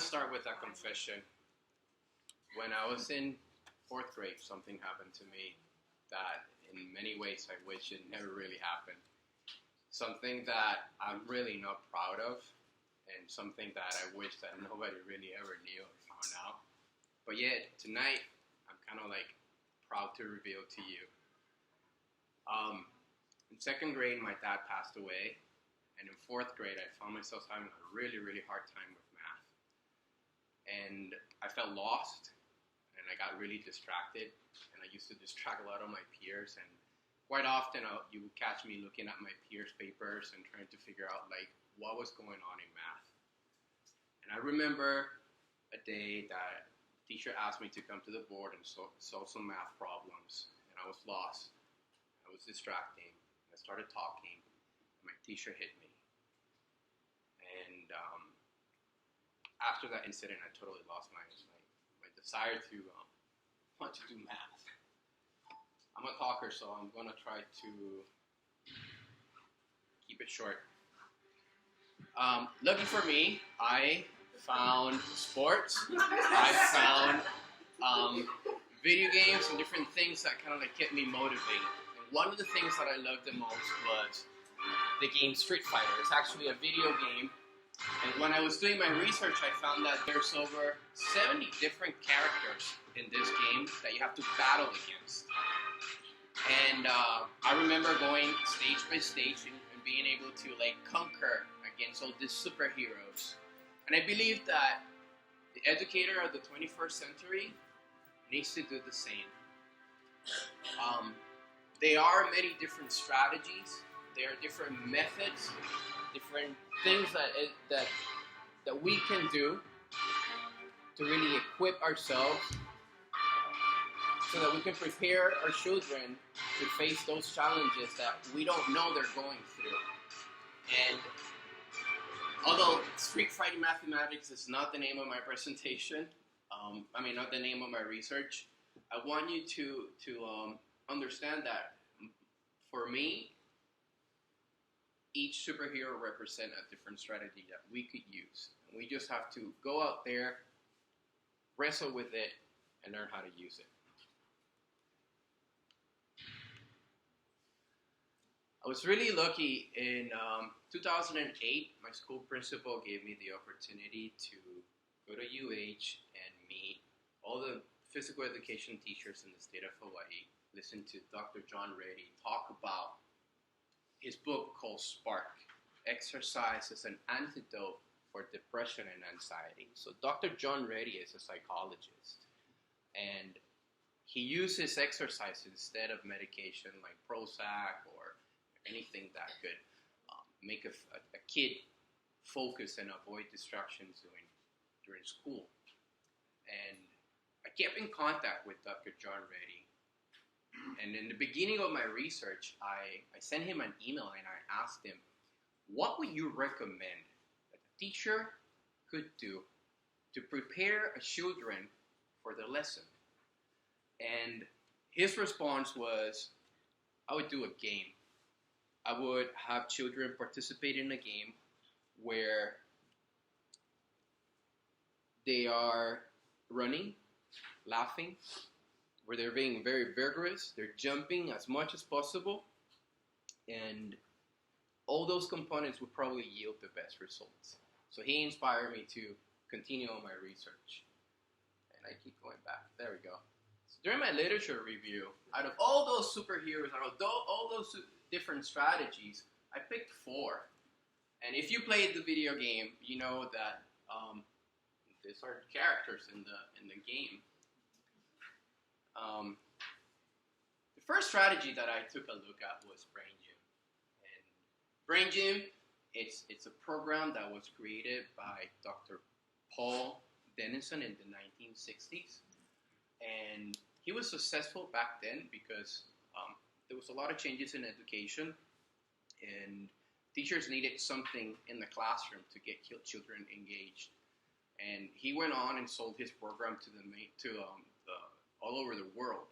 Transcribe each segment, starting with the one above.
to start with a confession. When I was in fourth grade, something happened to me that in many ways I wish it never really happened. Something that I'm really not proud of, and something that I wish that nobody really ever knew or found out. But yet, tonight, I'm kind of like proud to reveal to you. In second grade, my dad passed away, and in fourth grade, I found myself having a really, really hard time with math. And I felt lost, and I got really distracted, and I used to distract a lot of my peers, and quite often you would catch me looking at my peers' papers and trying to figure out like what was going on in math. And I remember a day that the teacher asked me to come to the board and solve some math problems, and I was lost. I was distracting. I started talking, and my teacher hit me. And after that incident, I totally lost my desire to want to do math. I'm a talker, so I'm going to try to keep it short. Lucky for me, I found sports. I found video games and different things that kind of like kept me motivated. And one of the things that I loved the most was the game Street Fighter. It's actually a video game. And when I was doing my research, I found that there's over 70 different characters in this game that you have to battle against. And I remember going stage by stage and being able to like conquer against all these superheroes. And I believe that the educator of the 21st century needs to do the same. There are many different strategies. There are different methods, different things that we can do to really equip ourselves so that we can prepare our children to face those challenges that we don't know they're going through. And although Street Fighting Mathematics is not the name of my presentation, not the name of my research, I want you to understand that for me, each superhero represents a different strategy that we could use. And we just have to go out there, wrestle with it, and learn how to use it. I was really lucky in 2008, my school principal gave me the opportunity to go to UH and meet all the physical education teachers in the state of Hawaii, listen to Dr. John Reddy talk about his book called Spark, Exercise as an Antidote for Depression and Anxiety. So Dr. John Reddy is a psychologist, and he uses exercise instead of medication like Prozac or anything that could make a kid focus and avoid distractions during school. And I kept in contact with Dr. John Reddy. And in the beginning of my research, I sent him an email and I asked him, what would you recommend that a teacher could do to prepare children for the lesson? And his response was, I would do a game. I would have children participate in a game where they are running, laughing, where they're being very vigorous, they're jumping as much as possible, and all those components would probably yield the best results. So he inspired me to continue on my research. And I keep going back. There we go. So during my literature review, out of all those superheroes, out of all those different strategies, I picked 4. And if you played the video game, you know that these are characters in the game. The first strategy that I took a look at was Brain Gym. And Brain Gym, it's a program that was created by Dr. Paul Dennison in the 1960s. And he was successful back then because there was a lot of changes in education, and teachers needed something in the classroom to get children engaged. And he went on and sold his program to all over the world.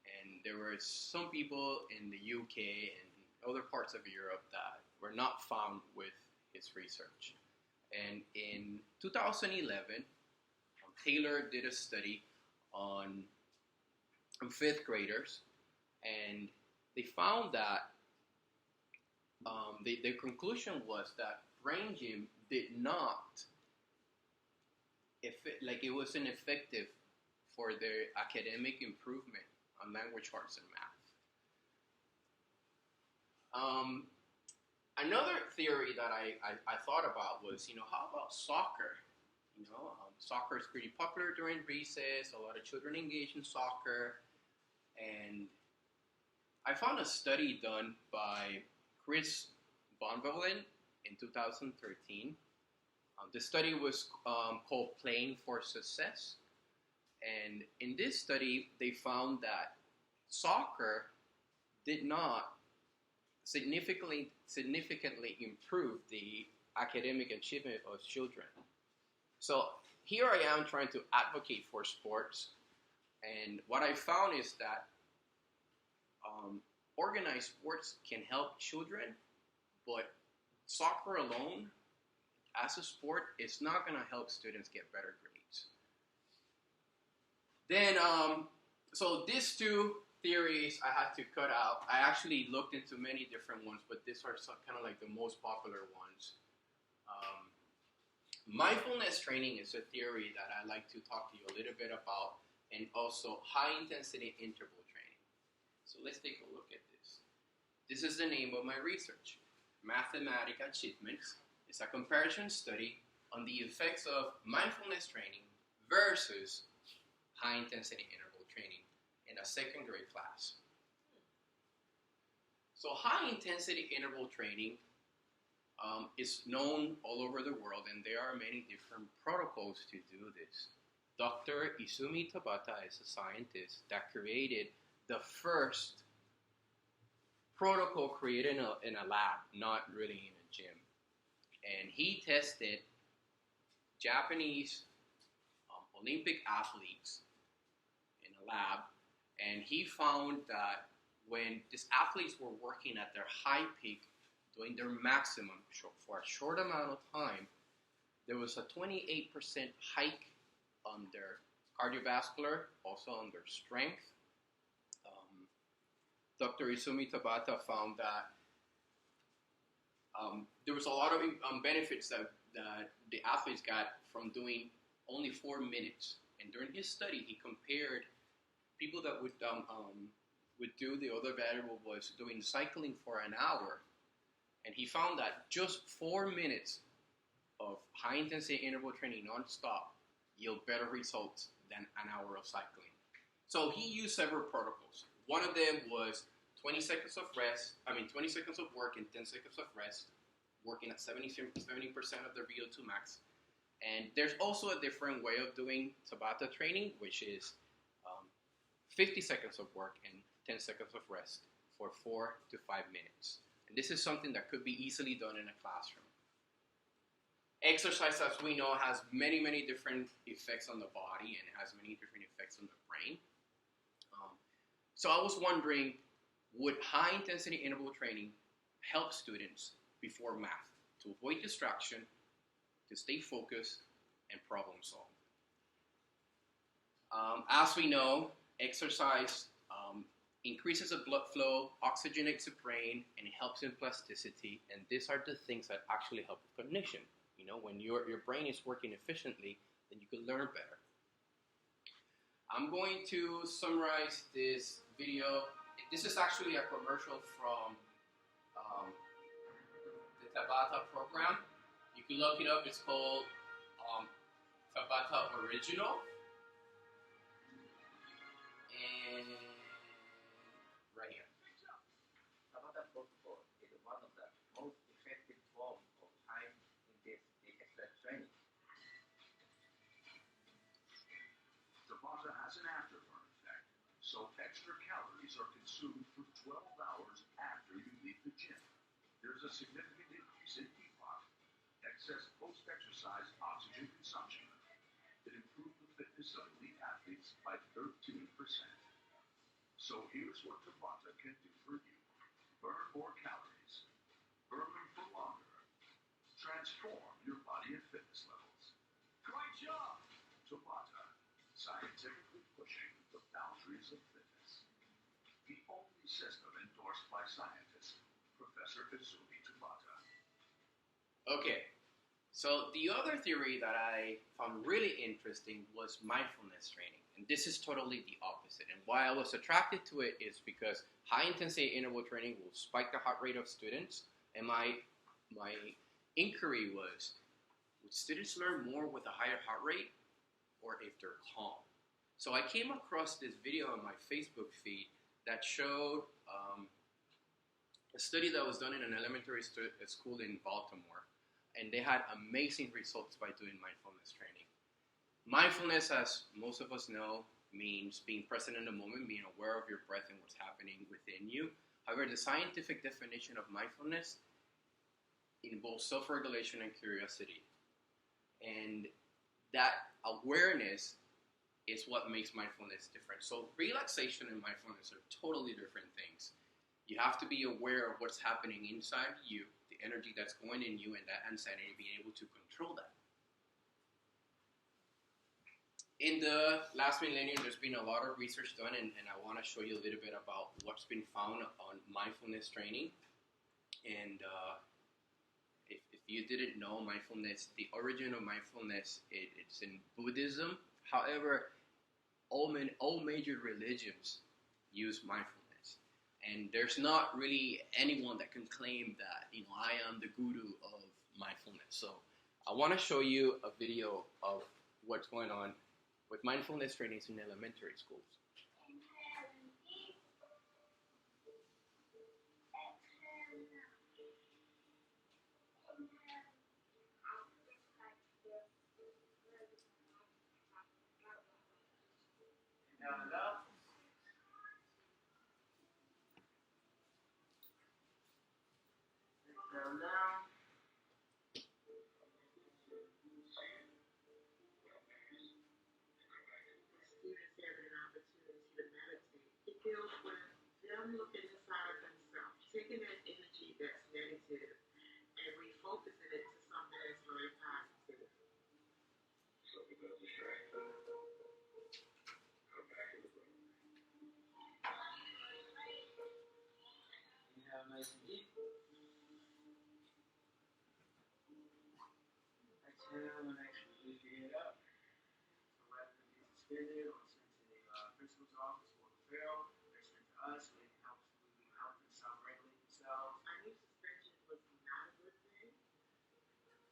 And there were some people in the UK and other parts of Europe that were not found with his research. And in 2011, Taylor did a study on fifth graders, and they found that their conclusion was that brain gym did not, it wasn't effective for their academic improvement on language arts and math. Another theory that I thought about was, how about soccer? Soccer is pretty popular during recess. A lot of children engage in soccer. And I found a study done by Chris Bonvalin in 2013. The study was called Playing for Success. And in this study, they found that soccer did not significantly improve the academic achievement of children. So here I am trying to advocate for sports, and what I found is that organized sports can help children, but soccer alone, as a sport, is not going to help students get better grades. Then, so these two theories I had to cut out. I actually looked into many different ones, but these are kind of like the most popular ones. Mindfulness training is a theory that I like to talk to you a little bit about, and also high-intensity interval training. So let's take a look at this. This is the name of my research. Mathematic Achievements is a comparison study on the effects of mindfulness training versus high-intensity interval training in a second grade class. So high-intensity interval training is known all over the world, and there are many different protocols to do this. Dr. Izumi Tabata is a scientist that created the first protocol created in a lab, not really in a gym. And he tested Japanese Olympic athletes in a lab, and he found that when these athletes were working at their high peak, doing their maximum for a short amount of time, there was a 28% hike on their cardiovascular, also on their strength. Dr. Izumi Tabata found that there was a lot of benefits that the athletes got from doing only 4 minutes. And during his study, he compared people that would do the other variable was doing cycling for an hour. And he found that just 4 minutes of high-intensity interval training non-stop yield better results than an hour of cycling. So he used several protocols. One of them was 20 seconds of work and 10 seconds of rest, working at 70% of their VO2 max. And there's also a different way of doing Tabata training, which is 50 seconds of work and 10 seconds of rest for 4 to 5 minutes. And this is something that could be easily done in a classroom. Exercise, as we know, has many, many different effects on the body, and it has many different effects on the brain. So I was wondering, would high-intensity interval training help students before math to avoid distraction, to stay focused, and problem solve? As we know, exercise increases the blood flow, oxygenates the brain, and it helps in plasticity. And these are the things that actually help with cognition. When your brain is working efficiently, then you can learn better. I'm going to summarize this video. This is actually a commercial from the Tabata program. You can look it up. It's called Tabata Original. And right here. Tabata protocol is one of the most effective forms of high-intensity exercise training. Tabata has an afterburn effect, so extra calories are consumed for 12 hours after you leave the gym. There's a significant increase in EPOC, excess post-exercise oxygen consumption, that improved the fitness of elite athletes by 13%. So here's what Tabata can do for you. Burn more calories, burn them for longer, transform your body scientifically pushing the boundaries of fitness. The only system endorsed by scientists, Professor Izumi Tabata. Okay, so the other theory that I found really interesting was mindfulness training. And this is totally the opposite. And why I was attracted to it is because high intensity interval training will spike the heart rate of students. And my inquiry was, would students learn more with a higher heart rate or if they're calm? So I came across this video on my Facebook feed that showed a study that was done in an elementary school in Baltimore. And they had amazing results by doing mindfulness training. Mindfulness, as most of us know, means being present in the moment, being aware of your breath and what's happening within you. However, the scientific definition of mindfulness involves self-regulation and curiosity. And that awareness is what makes mindfulness different. So relaxation and mindfulness are totally different things. You have to be aware of what's happening inside you, the energy that's going in you, and that insanity, being able to control that. In the last millennium, there's been a lot of research done, and I want to show you a little bit about what's been found on mindfulness training. And if you didn't know, mindfulness, the origin of mindfulness, it's in Buddhism. However, all major religions use mindfulness. And there's not really anyone that can claim that, I am the guru of mindfulness. So I want to show you a video of what's going on with mindfulness trainings in elementary schools. Down and up. Exhale down. Students having an opportunity to meditate. It deals with them looking inside of themselves, taking that energy that's negative and refocusing it to something that's very positive. Something that's distracting. Come back to the breath. Inhale nice and deep. Exhale and actually lift your head up. So rather than be suspended or sent to the principal's office for referral, they're sent to us. It helps them self-regulate themselves. I knew suspension was not a good thing.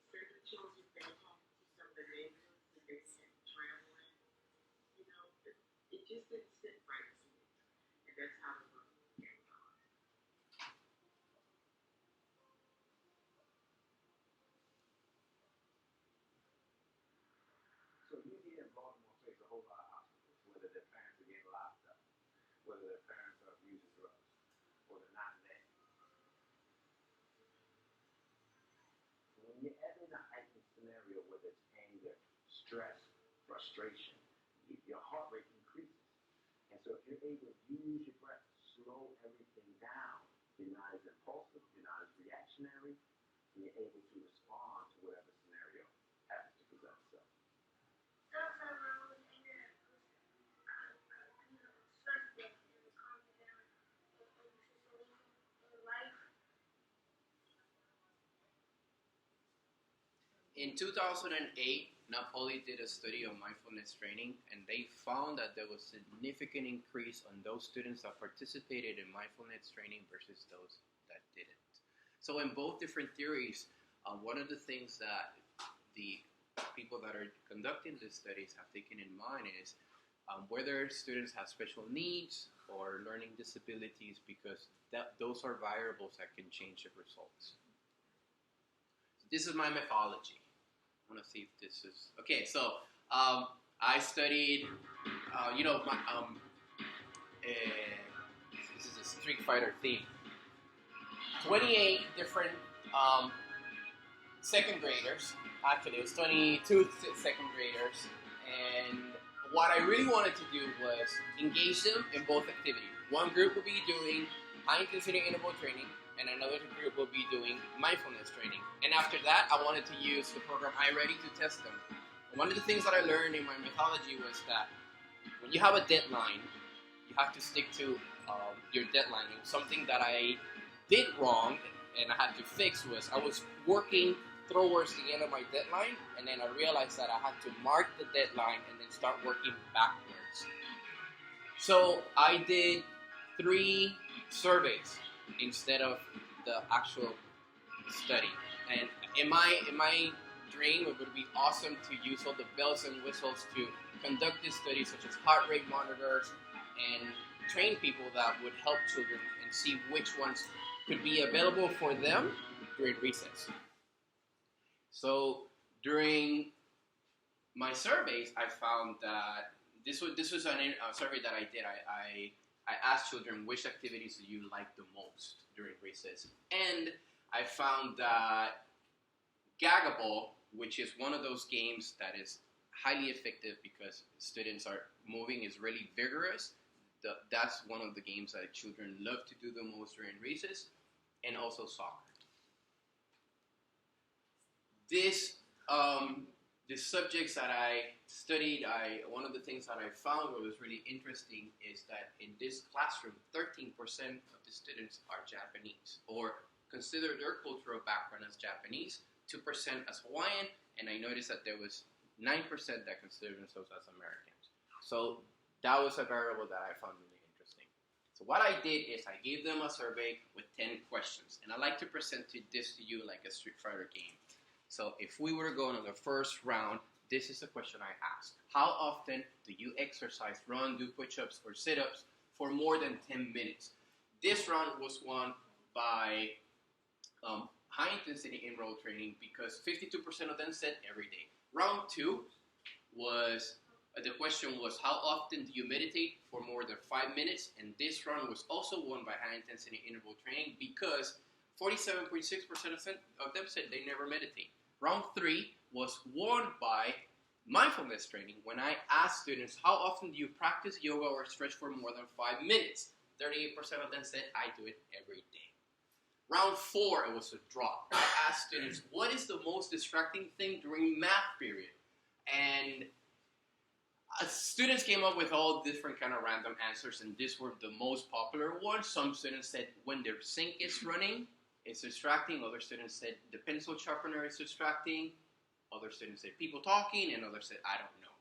Certain children back home to some of the neighborhoods that they sent traveling, it just didn't sit right to me. And that's how the book came on. So you here in Baltimore face a whole lot of obstacles, whether their parents are getting locked up, whether their parents are abusing drugs, or they're not there. When you're ever in a heightened scenario, whether it's anger, stress, frustration, your heart rate increases. And so if you're able to use your breath to slow everything down, you're not as impulsive, you're not as reactionary, and you're able to respond to whatever scenario happens to present itself. In 2008, Napoli did a study on mindfulness training, and they found that there was a significant increase on those students that participated in mindfulness training versus those that didn't. So in both different theories, one of the things that the people that are conducting these studies have taken in mind is whether students have special needs or learning disabilities, because those are variables that can change the results. This is my methodology. I want to see if this is okay. So I studied, this is a Street Fighter theme. 28 different second graders. Actually, it was 22 second graders, and what I really wanted to do was engage them in both activities. One group will be doing high-intensity interval training, and another group will be doing mindfulness training. And after that, I wanted to use the program iReady to test them. And one of the things that I learned in my methodology was that when you have a deadline, you have to stick to your deadline. And something that I did wrong and I had to fix was I was working towards the end of my deadline, and then I realized that I had to mark the deadline and then start working backwards. So I did 3 surveys instead of the actual study. And in my dream, it would be awesome to use all the bells and whistles to conduct this study, such as heart rate monitors, and train people that would help children and see which ones could be available for them during recess. So during my surveys, I found that this was a survey that I did. I asked children which activities do you like the most during recess, and I found that Gaggable, which is one of those games that is highly effective because students are moving, is really vigorous. That's one of the games that children love to do the most during recess, and also soccer. The subjects that I studied, one of the things that I found what was really interesting is that in this classroom, 13% of the students are Japanese, or consider their cultural background as Japanese, 2% as Hawaiian, and I noticed that there was 9% that consider themselves as Americans. So that was a variable that I found really interesting. So what I did is I gave them a survey with 10 questions, and I like to present this to you like a Street Fighter game. So if we were to go into the first round, this is the question I asked. How often do you exercise, run, do push-ups, or sit-ups for more than 10 minutes? This round was won by high-intensity interval training because 52% of them said every day. Round 2 was, the question was, how often do you meditate for more than 5 minutes? And this round was also won by high-intensity interval training because 47.6% of them said they never meditate. Round 3 was won by mindfulness training when I asked students, how often do you practice yoga or stretch for more than 5 minutes? 38% of them said, I do it every day. Round 4, it was a draw. I asked students, what is the most distracting thing during math period? And students came up with all different kind of random answers, and these were the most popular ones. Some students said when their sink is running, it's distracting. Other students said the pencil sharpener is distracting. Other students said people talking, and others said I don't know.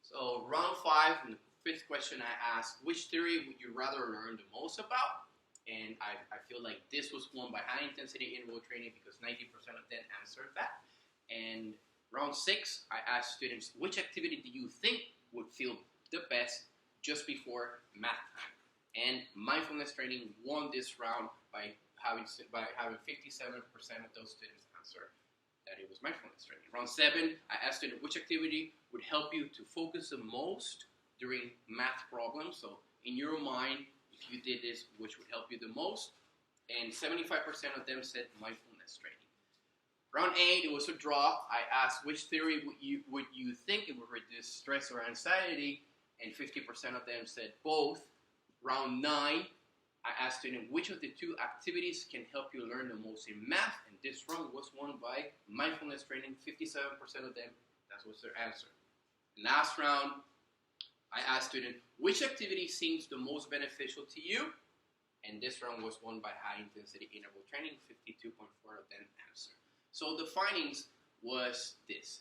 So round 5, and the 5th question I asked, which theory would you rather learn the most about? And I feel like this was won by high-intensity interval training because 90% of them answered that. And round 6, I asked students, which activity do you think would feel the best just before math time? And mindfulness training won this round by having 57% of those students answer that it was mindfulness training. Round 7, I asked students which activity would help you to focus the most during math problems. So in your mind, if you did this, which would help you the most? And 75% of them said mindfulness training. Round 8, it was a draw. I asked which theory would you think it would reduce stress or anxiety, and 50% of them said both. Round 9, I asked students which of the 2 activities can help you learn the most in math, and this round was won by mindfulness training. 57% of them, that was their answer. Last round, I asked students which activity seems the most beneficial to you, and this round was won by high-intensity interval training. 52.4% of them answered. So the findings was this.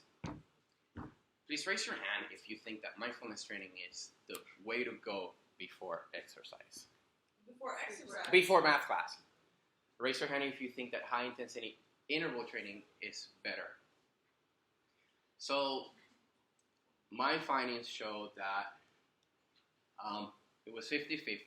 Please raise your hand if you think that mindfulness training is the way to go before exercise. Before exercise? Before math class. Raise your hand if you think that high-intensity interval training is better. So my findings show that it was 50-50.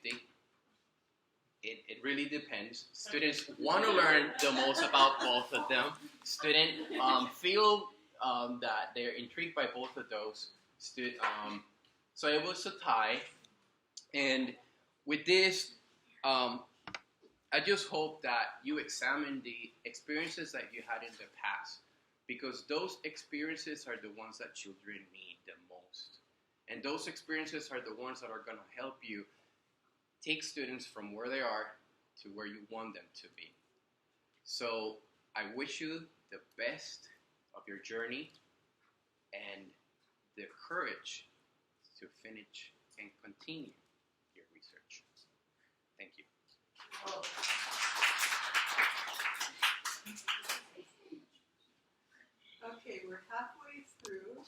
It really depends. Students want to learn the most about both of them. Students feel that they're intrigued by both of those. So it was a tie. And with this, I just hope that you examine the experiences that you had in the past, because those experiences are the ones that children need the most. And those experiences are the ones that are going to help you take students from where they are to where you want them to be. So I wish you the best of your journey and the courage to finish and continue your research. Thank you. Okay, we're halfway through.